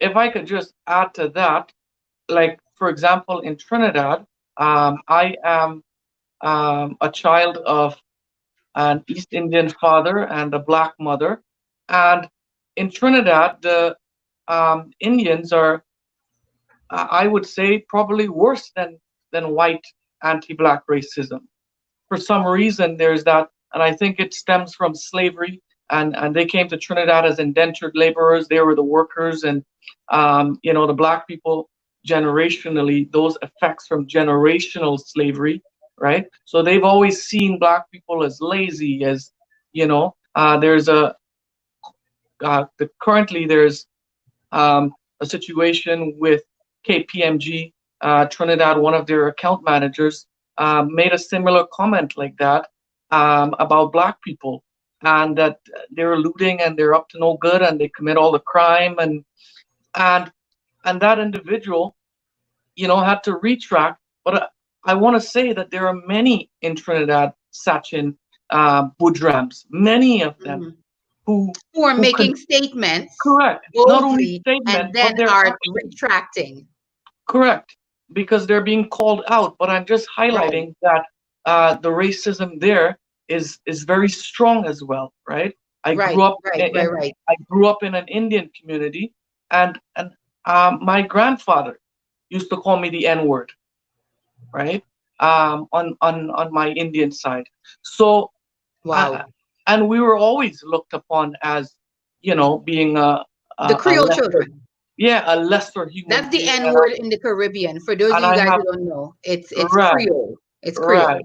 if I could just add to that, like for example, in Trinidad, I am a child of an East Indian father and a black mother. And in Trinidad, the Indians are, I would say, probably worse than white anti-black racism. For some reason, there's that, and I think it stems from slavery. And they came to Trinidad as indentured laborers. They were the workers, and the black people generationally, those effects from generational slavery, right? So they've always seen black people as lazy, as there's currently there's a situation with KPMG Trinidad. One of their account managers made a similar comment like that about black people, and that they're looting and they're up to no good and they commit all the crime, and that individual, had to retract. But I want to say that there are many in Trinidad, Sachin, Budrams, many of them Mhm. who Who are who can making statements correct not only boldly and statement, but then they're are actually retracting. correct because they're being called out. But I'm just Right. highlighting that the racism there is very strong as well, right? I grew Right. up Right. Right. in Right. I grew up in an Indian community, and my grandfather used to call me the N word, right? On my Indian side. So, Wow. uh, and we were always looked upon as, being The a Creole lesser, children. yeah, a lesser human That's the being. N word in the Caribbean. For those of And you I guys have who don't know, it's right, Creole. It's right, Creole.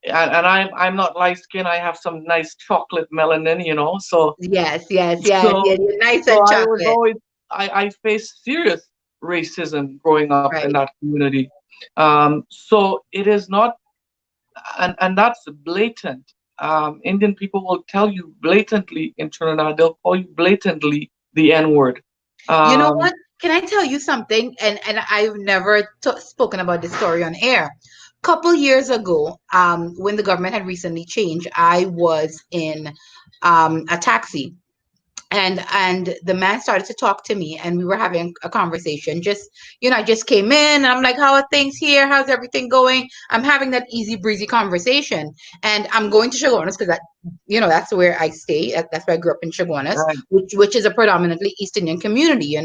and I'm not light skinned. I have some nice chocolate melanin, So Yes. Yes. Yes. so Yeah. You're nice so and I was chocolate. always I faced serious racism growing up in Right. that community. So it is not, and that's blatant. Indian people will tell you blatantly in Trinidad. They'll call you blatantly the N word. You know Um, what? Can I tell you something? And I've never spoken about this story on air. Couple years ago, when the government had recently changed, I was in a taxi, and the man started to talk to me, and we were having a conversation. Just I just came in, and I'm like, "How are things here? How's everything going?" I'm having that easy breezy conversation, and I'm going to Chaguanas because that's where I stay. That's where I grew up in Chaguanas, right. which is a predominantly East Indian community.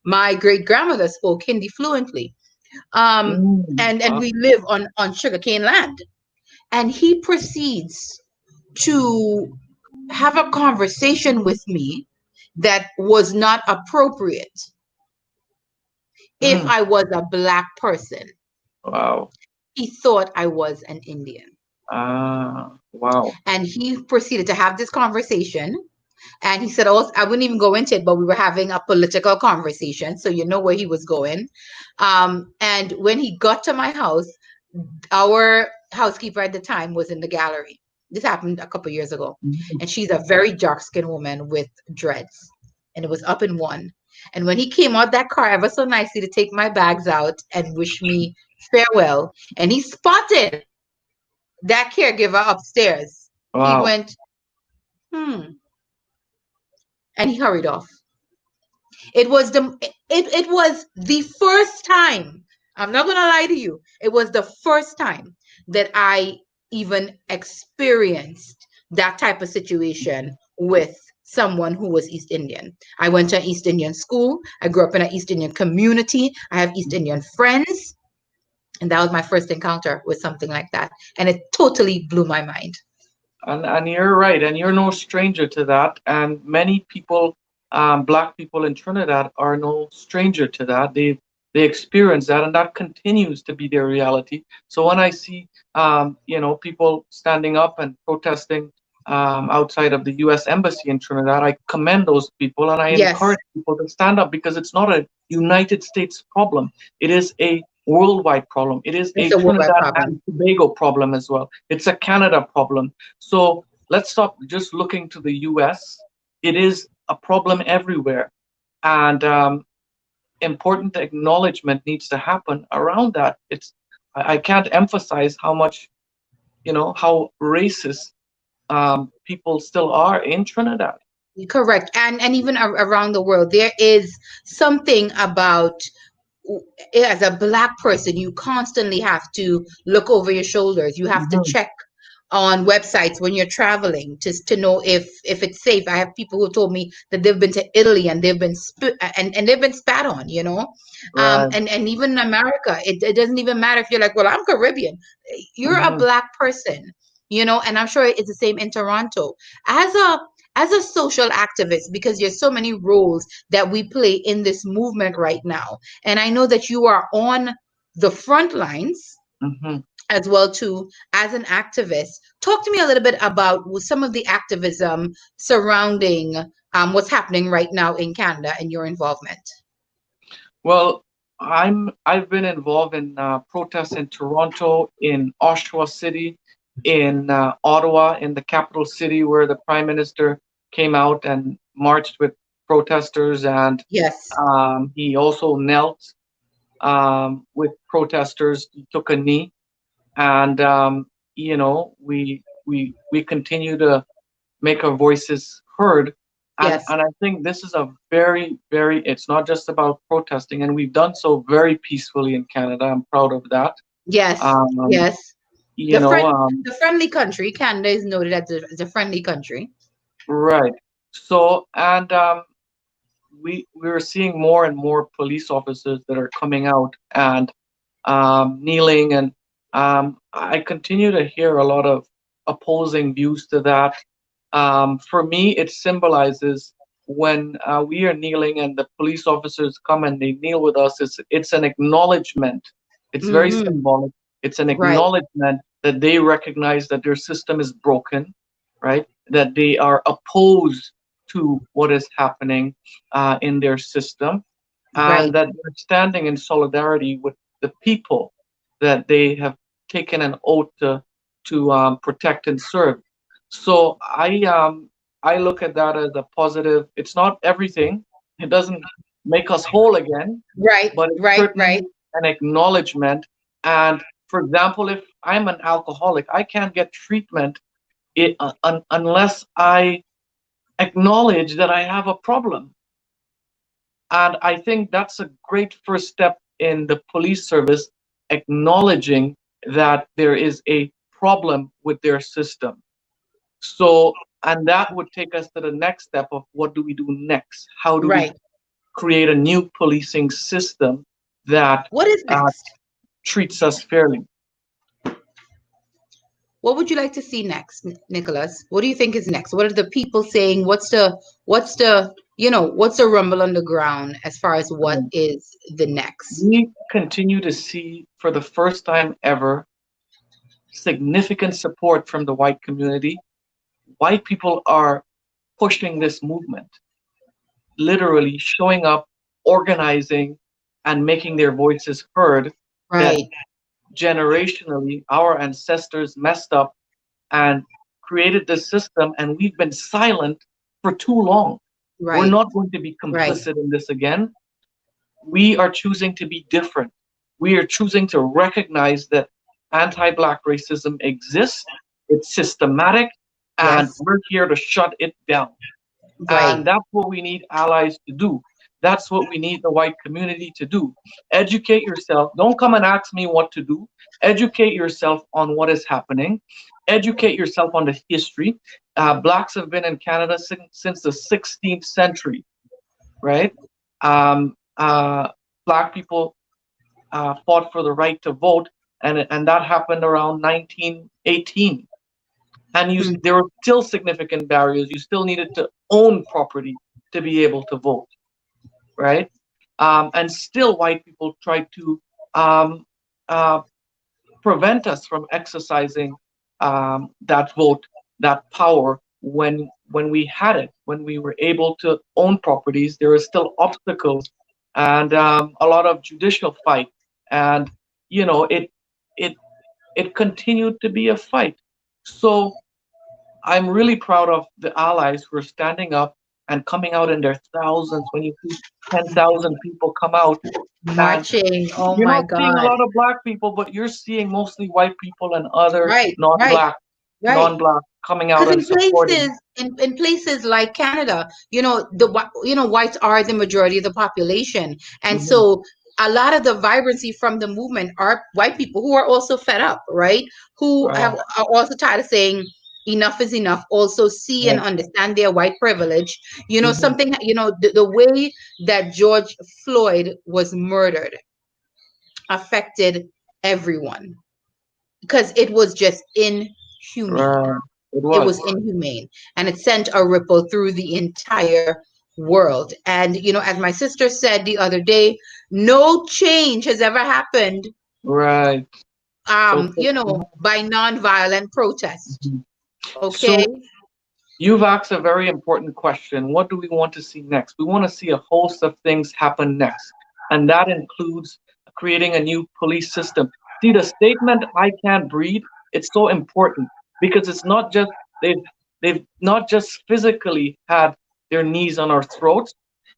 My great grandmother spoke Hindi fluently, and Wow. we live on sugarcane land. And he proceeds to have a conversation with me that was not appropriate if Mm, I was a black person. wow. He thought I was an Indian. Wow. And he proceeded to have this conversation. And he said, "Oh, I wouldn't even go into it, but we were having a political conversation." So you know where he was going. And when he got to my house, our housekeeper at the time was in the gallery. This happened a couple years ago. Mm, And she's a very dark skinned woman with dreads. And it was up in one. And when he came out that car ever so nicely to take my bags out and wish me farewell, and he spotted that caregiver upstairs, he wow. went, "Hmm, and he hurried off. It was the first time, I'm not gonna lie to you, it was the first time that I even experienced that type of situation with someone who was East Indian. I went to an East Indian school. I grew up in an East Indian community. I have East Indian friends. And that was my first encounter with something like that. And it totally blew my mind. And you're right, and you're no stranger to that. And many people, Black people in Trinidad, are no stranger to that. They experience that, and that continues to be their reality. So when I see, people standing up and protesting outside of the U.S. Embassy in Trinidad, I commend those people, and I Yes, encourage people to stand up, because it's not a United States problem. It is a worldwide problem. It is it's a a worldwide Trinidad problem. and Tobago problem as well. It's a Canada problem. So let's stop just looking to the US. It is a problem everywhere. And important acknowledgement needs to happen around that. I can't emphasize how much, how racist people still are in Trinidad. Correct. And even around the world, there is something about, as a Black person, you constantly have to look over your shoulders. You have to Mhm. check on websites when you're traveling to know if it's safe. I have people who told me that they've been to Italy and they've been and they've been spat on, Right. and even in America, it doesn't even matter if you're like, well, I'm Caribbean. You're a Hmm. Black person, and I'm sure it's the same in Toronto. As a social activist, because there's so many roles that we play in this movement right now, and I know that you are on the front lines Hmm. as well too, as an activist. Talk to me a little bit about some of the activism surrounding what's happening right now in Canada and your involvement. Well, I've been involved in protests in Toronto, in Oshawa City, in Ottawa, in the capital city, where the Prime Minister came out and marched with protesters, and Yes, he also knelt with protesters. He took a knee, and we continue to make our voices heard. And yes, and I think this is a very, very, it's not just about protesting, and we've done so very peacefully in Canada. I'm proud of that. yes, Um, yes. you The know, friend, um, the friendly country. Canada is noted as a friendly country. right. So, and we're seeing more and more police officers that are coming out and kneeling, and I continue to hear a lot of opposing views to that. For me, it symbolizes when we are kneeling and the police officers come and they kneel with us. It's an acknowledgement. It's very Mm-hmm. symbolic. It's an Right, acknowledgement that they recognize that their system is broken, right? That they are opposed to what is happening in their system, and right. that they're standing in solidarity with the people that they have taken an oath to protect and serve. So I look at that as a positive. It's not everything. It doesn't make us whole again, Right, but it's right, right. certainly an acknowledgement. And for example, if I'm an alcoholic, I can't get treatment unless I acknowledge that I have a problem. And I think that's a great first step in the police service, acknowledging that there is a problem with their system. So, and that would take us to the next step of what do we do next? How do we Right. create a new policing system that What is uh, next? treats us fairly? What would you like to see next, Nicholas? What do you think is next? What are the people saying? What's the rumble on the ground as far as what is the next? We continue to see, for the first time ever, significant support from the white community. White people are pushing this movement, literally showing up, organizing, and making their voices heard, that Right, generationally our ancestors messed up and created this system, and we've been silent for too long. We're right, not going to be right. complicit in this again. We are choosing to be different. We are choosing to recognize that anti-Black racism exists, it's systematic, and Yes. we're here to shut it down. Right. And that's what we need allies to do. That's what we need the white community to do. Educate yourself. Don't come and ask me what to do. Educate yourself on what is happening. Educate yourself on the history. Blacks have been in Canada since the 16th century, right? Um, uh, Black people fought for the right to vote, and that happened around 1918. And Hmm. there were still significant barriers. You still needed to own property to be able to vote, right? And still, white people tried to um, uh, prevent us from exercising that vote, that power when we had it, when we were able to own properties. There were still obstacles and a lot of judicial fight, and it it continued to be a fight. So I'm really proud of the allies who are standing up and coming out in their thousands. When you see 10,000 people come out, and Marching. Oh you're my not seeing a God. lot of black people, but you're seeing mostly white people and other Right. Right. non-black, Right. non-black coming out Because and supporting. in places like Canada, whites are the majority of the population, and Mhm. so a lot of the vibrancy from the movement are white people who are also fed up, right? Who Right, are also tired of saying enough is enough. Also see and right. understand their white privilege. Mhm. Something. The way that George Floyd was murdered affected everyone because it was just inhumane. Right. It It was was. inhumane, and it sent a ripple through the entire world. And as my sister said the other day, no change has ever happened Right. So, by nonviolent protest. mhm. Okay. So you've asked a very important question. What do we want to see next? We want to see a host of things happen next. And that includes creating a new police system. See, the statement, I can't breathe, it's so important because it's not just, they've not just physically had their knees on our throats,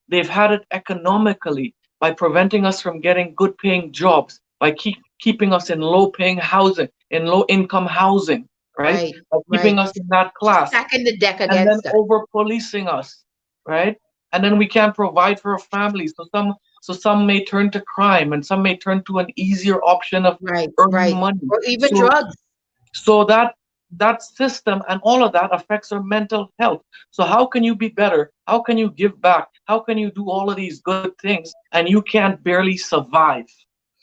they've had it economically by preventing us from getting good paying jobs, by keeping us in low paying housing, in low income housing, right? Right. By Right. keeping us in that She's class stacking the deck and then against us. over policing us, right? And then we can't provide for our families. So some may turn to crime and some may turn to an easier option of Right. earning Right. money. Or even So drugs. so that system and all of that affects our mental health. So how can you be better? How can you give back? How can you do all of these good things and you can't barely survive,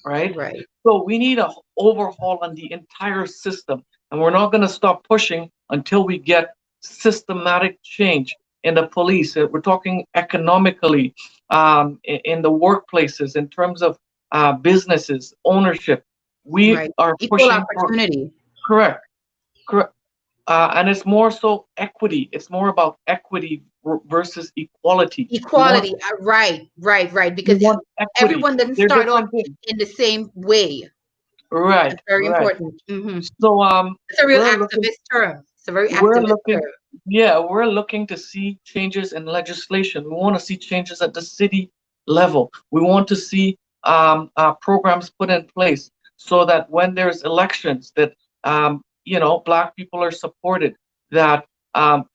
right? Right. So we need a overhaul on the entire system, and we're not going to stop pushing until we get systematic change in the police. We're talking economically, in the workplaces, in terms of businesses, ownership. We Right. are Equal pushing for opportunity. correct, correct, and it's more so equity. It's more about equity versus equality. We want Equality. Right. Right. Right. we Because want equity. everyone doesn't They're start off different things. in the same way. Right, That's very right. important. So It's a real we're looking activist term. It's a very we're activist looking term. yeah, we're looking to see changes in legislation. We want to see changes at the city level. We want to see programs put in place so that when there's elections that black people are supported, that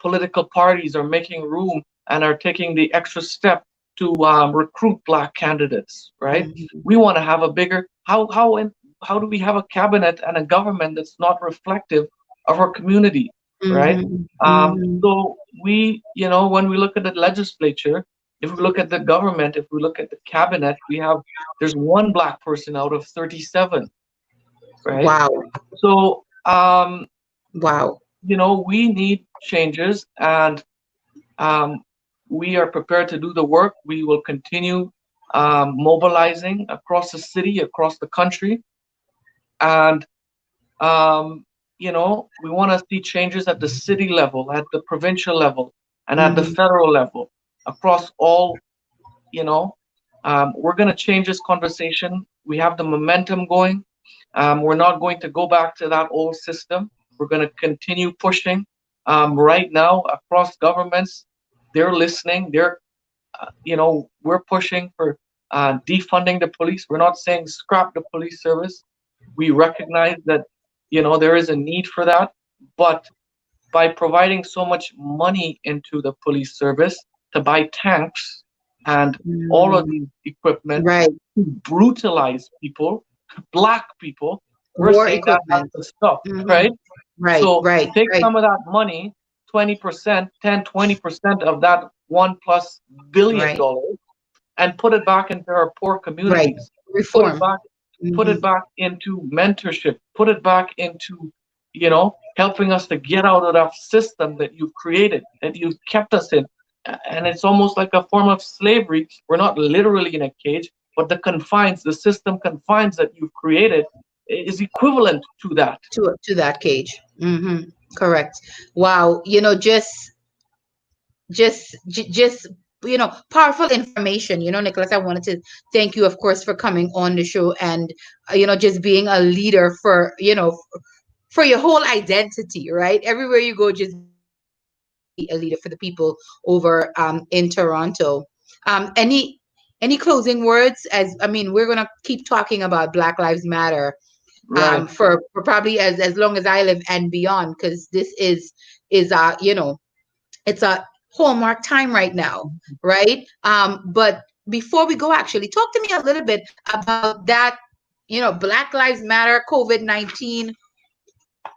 political parties are making room and are taking the extra step to recruit black candidates, right? Mhm. We want to have a bigger how do we have a cabinet and a government that's not reflective of our community, right? Mhm. Mhm. So when we look at the legislature, if we look at the government, if we look at the cabinet, there's one black person out of 37, right? Wow. So Wow. we need changes, and um, we are prepared to do the work. We will continue mobilizing across the city, across the country, and um, we want to see changes at the city level, at the provincial level, and at the Mhm. federal level, across all. You know, we're going to change this conversation. We have the momentum going. We're not going to go back to that old system. We're going to continue pushing. Right now, across governments, they're listening. We're pushing for defunding the police. We're not saying scrap the police service. We recognize that there is a need for that, but by providing so much money into the police service to buy tanks and all of Mm, these equipment right. to brutalize people, black people. We're War saying that has equipment. to stop, Hmm. right? Right, So right, take right, some of that money, 20%, 10, 20% of that $1+ billion, right, and put it back into our poor right. communities. Put it Reform. back, put Hmm. it back into mentorship. Put it back into, helping us to get out of that system that you've created, that you've kept us in. And it's almost like a form of slavery. We're not literally in a cage, but the system confines that you've created is equivalent to that. To that cage. Hmm. Correct. Wow. Just powerful information. Nicholas, I wanted to thank you, of course, for coming on the show and just being a leader for your whole identity, right? Everywhere you go, just be a leader for the people over in Toronto. Any closing words? As I mean, we're gonna keep talking about Black Lives Matter Right. for probably as long as I live and beyond, because this is it's a hallmark time right now, right? But before we go, actually, talk to me a little bit about that. Black Lives Matter, COVID-19.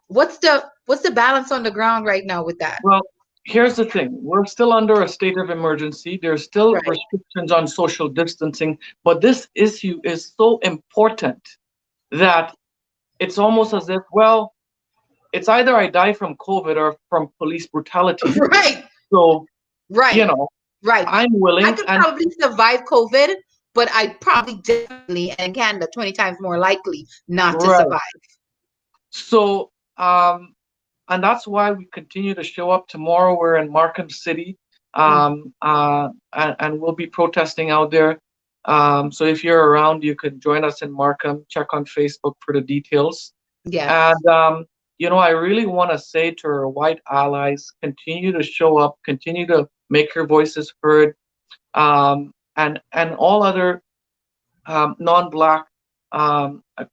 What's the balance on the ground right now with that? Well, here's the thing. We're still under a state of emergency. There's still Right. restrictions on social distancing, but this issue is so important that it's almost as if, well, it's either I die from COVID or from police brutality. Right. So, you Right. know, Right. I'm I willing could and probably survive COVID, but I probably definitely, and in Canada, 20 times more likely not to right. survive. So, and that's why we continue to show up. Tomorrow we're in Markham City, Mm. and we'll be protesting out there. So if you're around, you could join us in Markham. Check on Facebook for the details. Yes. And I really want to say to our white allies, continue to show up, continue to make your voices heard, and all other non-black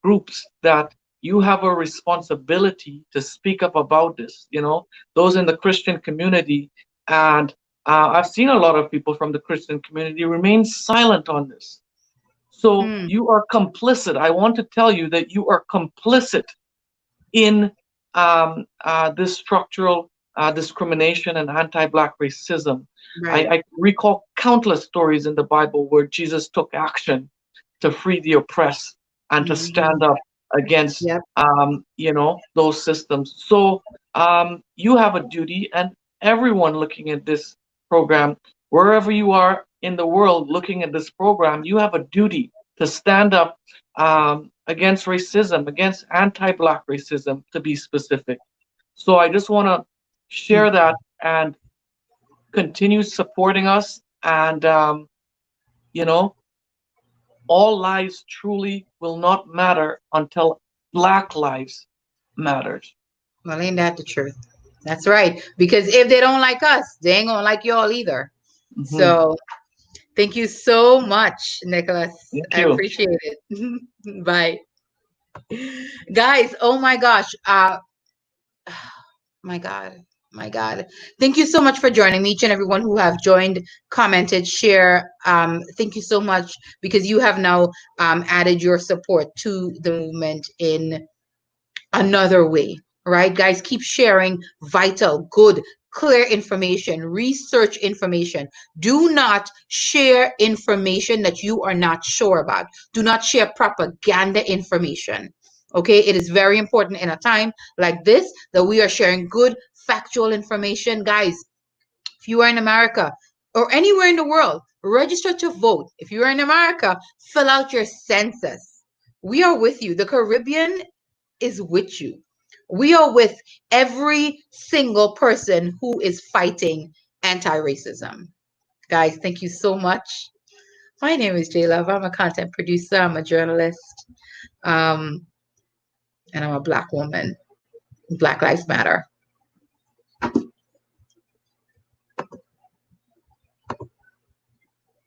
groups, that you have a responsibility to speak up about this. Those in the Christian community, and I've seen a lot of people from the Christian community remain silent on this. So Mm. you are complicit. I want to tell you that you are complicit in this structural discrimination and anti-black racism. Right. I recall countless stories in the Bible where Jesus took action to free the oppressed and to Hmm. stand up against Yep. those systems. So you have a duty, and everyone looking at this program, wherever you are in the world looking at this program, you have a duty to stand up against racism, against anti-black racism, to be specific. So I just want to share that and continue supporting us, and you know all lives truly will not matter until black lives matters. Well, ain't that the truth? That's right. Because if they don't like us, they ain't gonna like y'all either. Hmm. So thank you so much, Nicholas. Thank I you. appreciate it. Bye. Guys, oh my gosh. My God. My God. Thank you so much for joining me, each and everyone who have joined, commented, share. Thank you so much, because you have now added your support to the movement in another way, right? Guys, keep sharing vital, good, clear information, research information. Do not share information that you are not sure about. Do not share propaganda information. Okay, it is very important in a time like this that we are sharing good, factual information. Guys, if you are in America or anywhere in the world, register to vote. If you are in America, fill out your census. We are with you. The Caribbean is with you. We are with every single person who is fighting anti-racism. Guys, thank you so much. My name is J Love. I'm a content producer, I'm a journalist, um, and I'm a Black woman. Black Lives Matter.